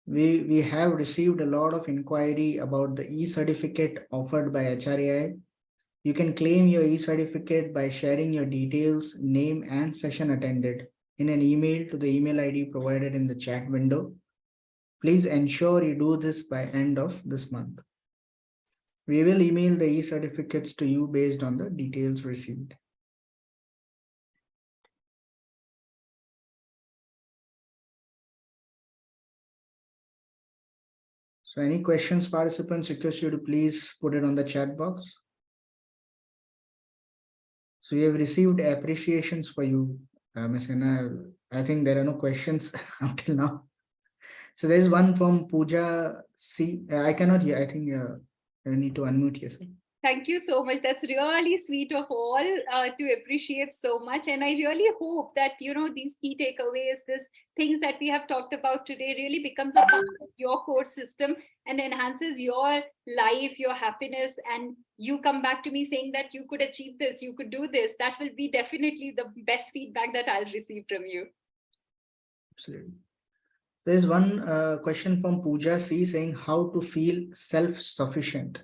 Speaker 1: We have received a lot of inquiry about the e-certificate offered by HRAI. You can claim your e-certificate by sharing your details, name, and session attended in an email to the email ID provided in the chat window. Please ensure you do this by end of this month. We will email the e-certificates to you based on the details received. So any questions, participants, request you to please put it on the chat box. So we have received appreciations for you, Ms. Hina. I think there are no questions until now. So there's one from Pooja C. I cannot hear. I think I need to unmute yourself.
Speaker 2: Thank you so much. That's really sweet of all to appreciate so much. And I really hope that, these key takeaways, these things that we have talked about today really becomes a part of your core system and enhances your life, your happiness. And you come back to me saying that you could achieve this, you could do this. That will be definitely the best feedback that I'll receive from you.
Speaker 1: Absolutely. There's one question from Pooja C saying how to feel self-sufficient.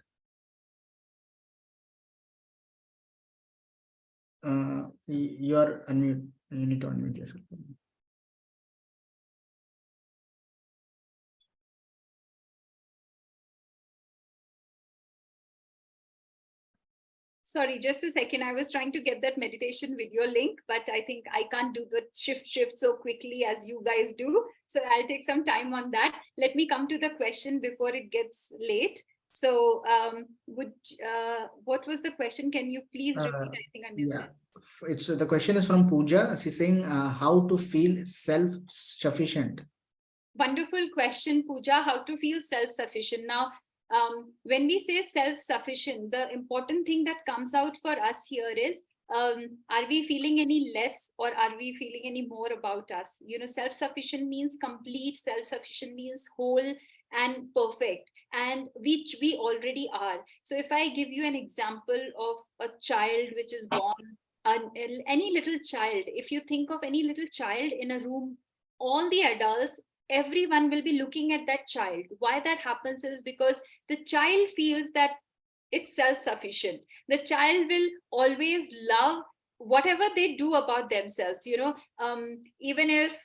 Speaker 1: You're unmute. You need to unmute yourself.
Speaker 2: Sorry, just a second. I was trying to get that meditation video link, but I think I can't do the shift so quickly as you guys do. So I'll take some time on that. Let me come to the question before it gets late. So what was the question? Can you please repeat? I think I missed it.
Speaker 1: The question is from Pooja. She's saying how to feel self-sufficient.
Speaker 2: Wonderful question, Pooja. How to feel self-sufficient. Now, when we say self-sufficient, the important thing that comes out for us here is, are we feeling any less or are we feeling any more about us? Self-sufficient means complete, self-sufficient means whole and perfect, and which we already are. So if I give you an example of a child which is born, any little child, if you think of any little child in a room, all the adults, everyone will be looking at that child. Why that happens is because the child feels that it's self-sufficient. The child will always love whatever they do about themselves, even if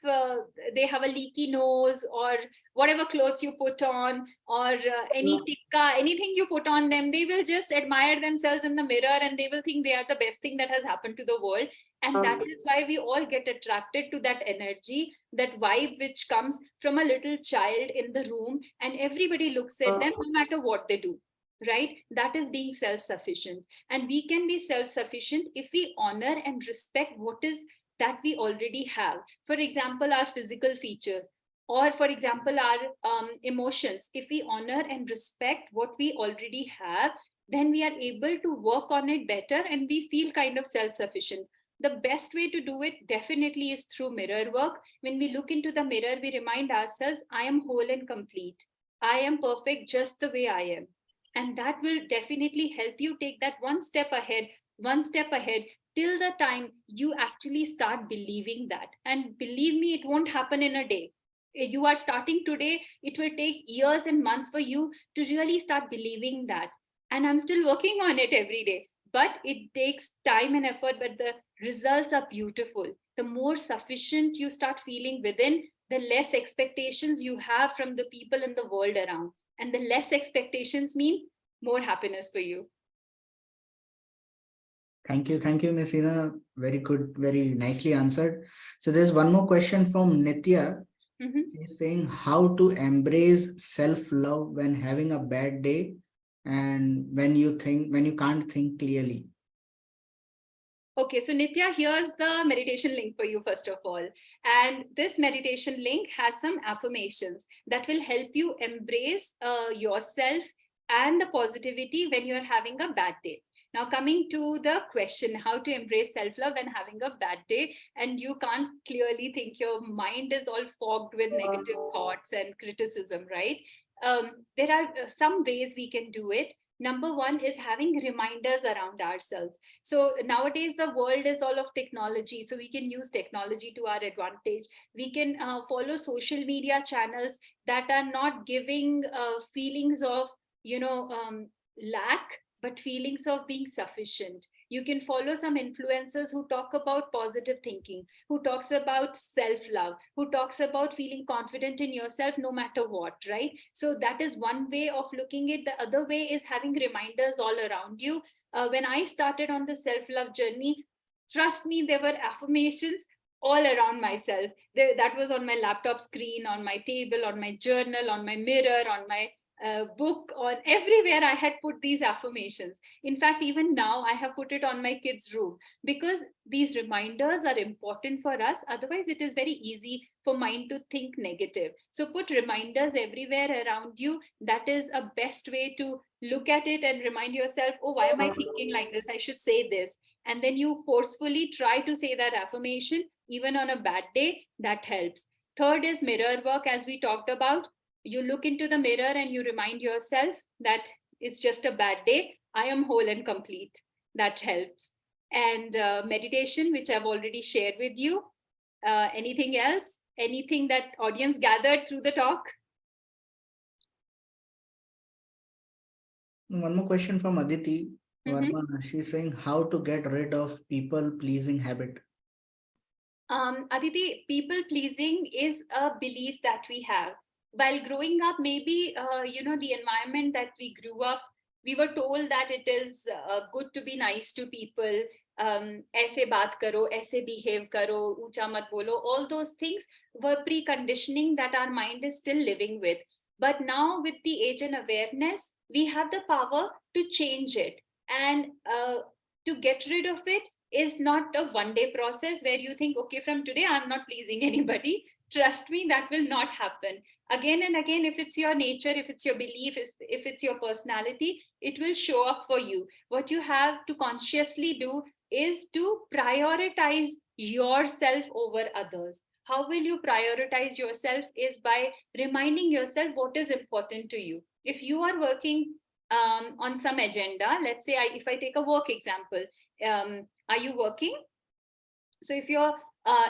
Speaker 2: they have a leaky nose or whatever clothes you put on, or any tikka, anything you put on them, they will just admire themselves in the mirror and they will think they are the best thing that has happened to the world. And that is why we all get attracted to that energy, that vibe which comes from a little child in the room, and everybody looks at them no matter what they do. right? That is being self-sufficient. And we can be self-sufficient if we honor and respect what is that we already have. For example, our physical features, or for example, our emotions. If we honor and respect what we already have, then we are able to work on it better and we feel kind of self-sufficient. The best way to do it definitely is through mirror work. When we look into the mirror, we remind ourselves, I am whole and complete. I am perfect just the way I am. And that will definitely help you take that one step ahead, till the time you actually start believing that. And believe me, it won't happen in a day. You are starting today, it will take years and months for you to really start believing that. And I'm still working on it every day, but it takes time and effort, but the results are beautiful. The more sufficient you start feeling within, the less expectations you have from the people in the world around. And the less expectations mean more happiness for you.
Speaker 1: Thank you, Ms. Hina. Very good, very nicely answered. So there's one more question from Nitya. He's saying how to embrace self-love when having a bad day and when you can't think clearly.
Speaker 2: Okay, so Nitya, here's the meditation link for you, first of all. And this meditation link has some affirmations that will help you embrace yourself and the positivity when you're having a bad day. Now, coming to the question, how to embrace self-love when having a bad day, and you can't clearly think, your mind is all fogged with negative thoughts and criticism, right? There are some ways we can do it. Number one is having reminders around ourselves. So nowadays, the world is all of technology. So we can use technology to our advantage. We can follow social media channels that are not giving feelings of, lack, but feelings of being sufficient. You can follow some influencers who talk about positive thinking, who talks about self-love, who talks about feeling confident in yourself no matter what, right? So that is one way of looking at. The other way is having reminders all around you. When I started on the self-love journey, trust me, there were affirmations all around myself. That was on my laptop screen, on my table, on my journal, on my mirror, on my book, on everywhere I had put these affirmations. In fact, even now I have put it on my kids' room, because these reminders are important for us. Otherwise, it is very easy for mind to think negative. So put reminders everywhere around you. That is a best way to look at it and remind yourself, oh, why am I thinking like this? I should say this. And then you forcefully try to say that affirmation, even on a bad day. That helps. Third is mirror work, as we talked about. You look into the mirror and you remind yourself that it's just a bad day. I am whole and complete. That helps. And meditation, which I've already shared with you. Anything else? Anything that audience gathered through the talk?
Speaker 1: One more question from Aditi. She's saying how to get rid of people pleasing habit.
Speaker 2: Aditi, people pleasing is a belief that we have. While growing up, maybe, the environment that we grew up, we were told that it is good to be nice to people. Aise baat karo, aise behave karo, ucha mat bolo. All those things were preconditioning that our mind is still living with. But now, with the age and awareness, we have the power to change it. And to get rid of it is not a one-day process where you think, okay, from today, I'm not pleasing anybody. Trust me, that will not happen. Again and again, if it's your nature, if it's your belief, if it's your personality, it will show up for you. What you have to consciously do is to prioritize yourself over others. How will you prioritize yourself is by reminding yourself what is important to you. If you are working on some agenda, let's say if I take a work example, are you working? So if you're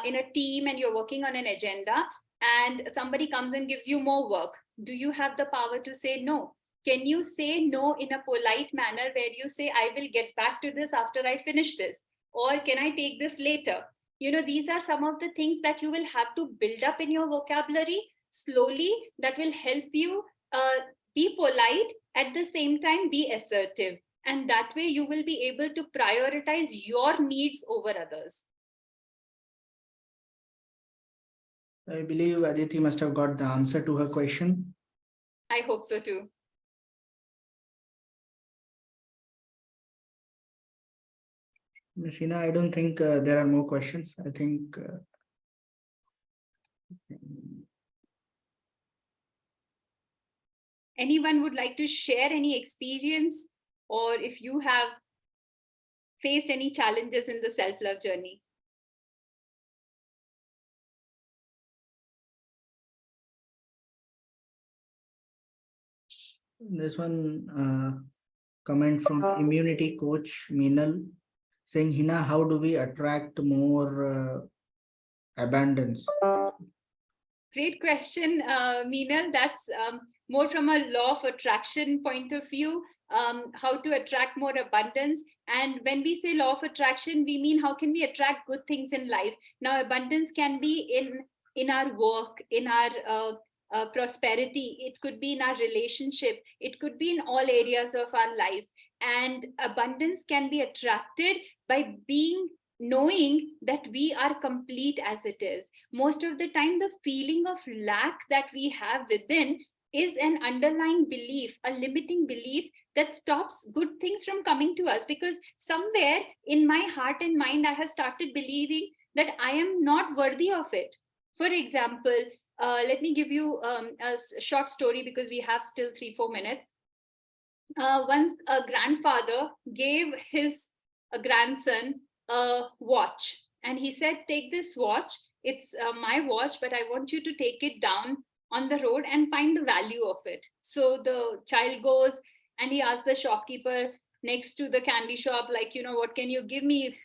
Speaker 2: in a team and you're working on an agenda and somebody comes and gives you more work, do you have the power to say no? Can you say no in a polite manner where you say, I will get back to this after I finish this? Or can I take this later? These are some of the things that you will have to build up in your vocabulary slowly, that will help you be polite, at the same time be assertive. And that way you will be able to prioritize your needs over others.
Speaker 1: I believe Aditi must have got the answer to her question.
Speaker 2: I hope so too.
Speaker 1: Ms. Hina, I don't think there are more questions. I think
Speaker 2: Anyone would like to share any experience, or if you have faced any challenges in the self-love journey?
Speaker 1: this one comment from immunity coach Meenal saying, Hina, how do we attract more abundance?
Speaker 2: Great question, Meenal. That's more from a law of attraction point of view, how to attract more abundance. And when we say law of attraction, we mean how can we attract good things in life? Now, abundance can be in our work, in our prosperity. It could be in our relationship. It could be in all areas of our life. And abundance can be attracted by knowing that we are complete as it is. Most of the time, the feeling of lack that we have within is an underlying belief, a limiting belief that stops good things from coming to us, because somewhere in my heart and mind, I have started believing that I am not worthy of it. For example, let me give you a short story because we have still 3-4 minutes. Once a grandfather gave his grandson a watch, and he said, take this watch, it's my watch, but I want you to take it down on the road and find the value of it. So the child goes and he asks the shopkeeper next to the candy shop, like, what can you give me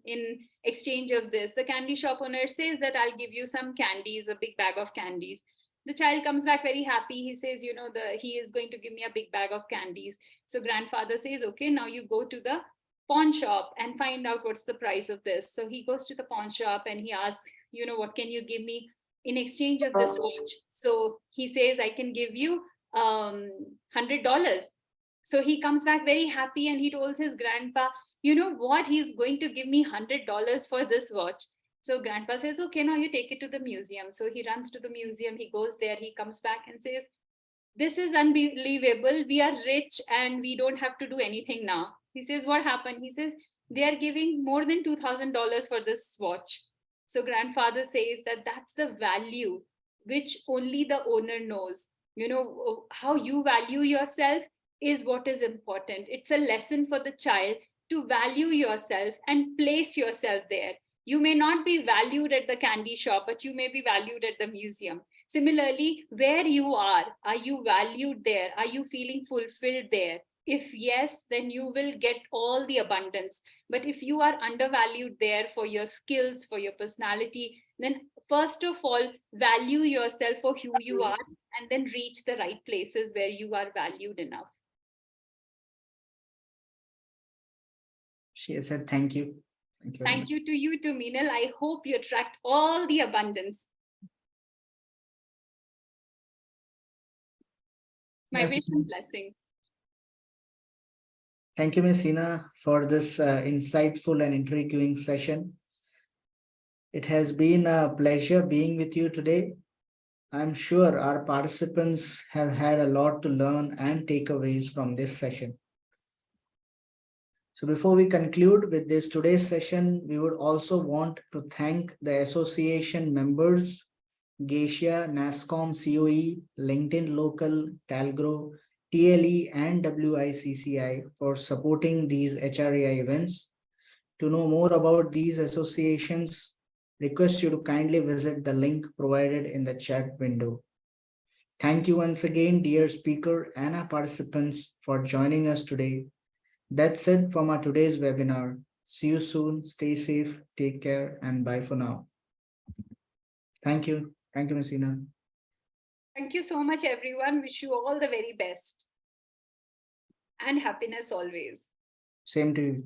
Speaker 2: in exchange of this? The candy shop owner says that I'll give you some candies, a big bag of candies. The child comes back very happy. He says, he is going to give me a big bag of candies. So grandfather says, okay, now you go to the pawn shop and find out what's the price of this. So he goes to the pawn shop and he asks, what can you give me in exchange of this watch? So he says, I can give you $100. So he comes back very happy and he tells his grandpa, you know what, he's going to give me $100 for this watch. So grandpa says, okay, now you take it to the museum. So he runs to the museum, he goes there, he comes back and says, this is unbelievable. We are rich and we don't have to do anything now. He says, what happened? He says, they are giving more than $2,000 for this watch. So grandfather says that that's the value which only the owner knows. How you value yourself is what is important. It's a lesson for the child to value yourself and place yourself there. You may not be valued at the candy shop, but you may be valued at the museum. Similarly, where you are you valued there? Are you feeling fulfilled there? If yes, then you will get all the abundance. But if you are undervalued there for your skills, for your personality, then first of all, value yourself for who you are and then reach the right places where you are valued enough.
Speaker 1: She said, thank you.
Speaker 2: Thank you to you, too, Meenal. I hope you attract all the abundance. My wish and blessing.
Speaker 1: Thank you, Ms. Hina, for this insightful and intriguing session. It has been a pleasure being with you today. I'm sure our participants have had a lot to learn and takeaways from this session. So before we conclude with this today's session, we would also want to thank the association members, Geisha, NASSCOM COE, LinkedIn Local, Talgrow, TLE and WICCI for supporting these HRAI events. To know more about these associations, request you to kindly visit the link provided in the chat window. Thank you once again, dear speaker and our participants, for joining us today. That's it from our today's webinar. See you soon. Stay safe, take care, and bye for now. Thank you. Thank you, Ms. Hina.
Speaker 2: Thank you so much, everyone. Wish you all the very best and happiness always.
Speaker 1: Same to you.